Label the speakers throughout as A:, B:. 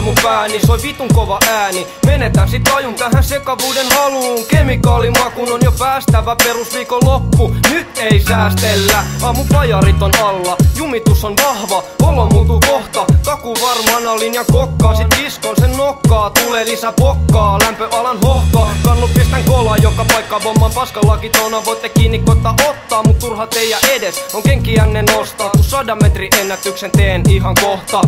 A: mun pääni, soi vitun kova ääni. Menetän sit tajun tähän sekavuuden haluun. Kemikaalimakuun on jo päästävä, perusviikon loppu. Nyt ei säästellä, aamun pajarit on alla. Jumitus on vahva, olo muuttuu kohta. Taku varmana linjan kokkaa, sit kiskon sen nokkaa. Tulee lisää pokkaa, lämpöalan hohkaa. Kannut pistän kolaa, joka paikka bomman paskalakitona. Voitte kiinni koittaa ottaa, mut turha teijä edes on kenkiänne nostaa. Kun 100 metrin ennätyksen teen ihan kohta.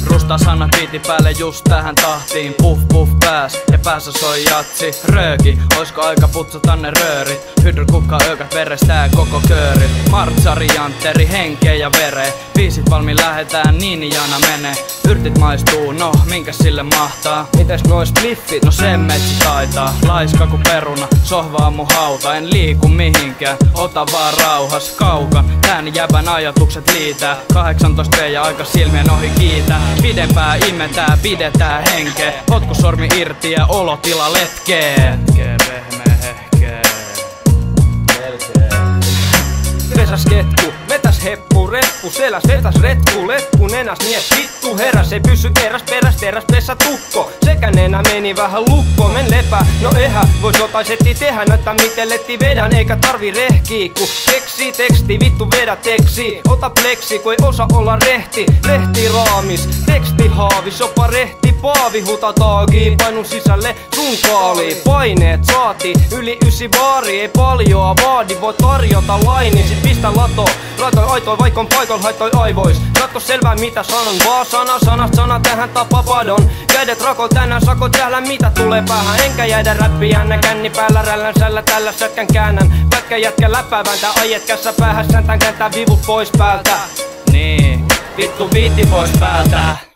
B: Rusta sana biitin päälle just tähän tahtiin. Puff puff pääs ja päässä soi jatsi. Rööki, oisko aika putsata ne röörit? Hydrokukka öökat verestää koko kööri. Martsari jantteri henkeen ja vereen. Biisit valmiin lähetään niin jana menee. Yrtit maistuu, no minkä sille mahtaa?
A: Mites nois spliffit?
B: No sen metsi taitaa. Laiska ku peruna, sohvaa mun hauta. En liiku mihinkään, ota vaan rauhas kauka. Tän jäbän ajatukset liitää. 18 ja aika silmien ohi kiitää. Pidempää immentää, pidetään henkeä. Potkusormi irti ja olotila letkee. Pehmeä hehkee.
A: Vesäs ketku, vetäs heppu, reppu, seläs vetäs retku, leppu, nenäs mies vittu, heräs ei pysy eräs peräs, teräs pesä tukko. Sekä nenä meni vähän lukko, men lepää, no vois jotain setti tehdä, näyttää miten letti vedän, eikä tarvi rehkii, ku keksii teksti, vittu vedä teksi. Ota pleksi, ku ei osa olla rehti, rehti raamis, teksti haavis, jopa rehti paavi, huta taagii, painun sisälle sun kaali. Paineet saati, yli 9 baari, ei paljoa vaadi, voi tarjota laini, sit pistä lato, laitoi aitoi vaikon paikon haittoi aivois. Satko selvää mitä sanon, vaan sana tähän tapapadon. Kädet rakol tänään sakot täällä mitä tulee päähän. Enkä jäädä räppiänä känni päällä rällän sällä tällä sätkän käännän. Pätkä jätkä läpääväntä aietkässä päähän säntään kääntää vivut pois päältä.
B: Niin, vittu viitti pois päältä.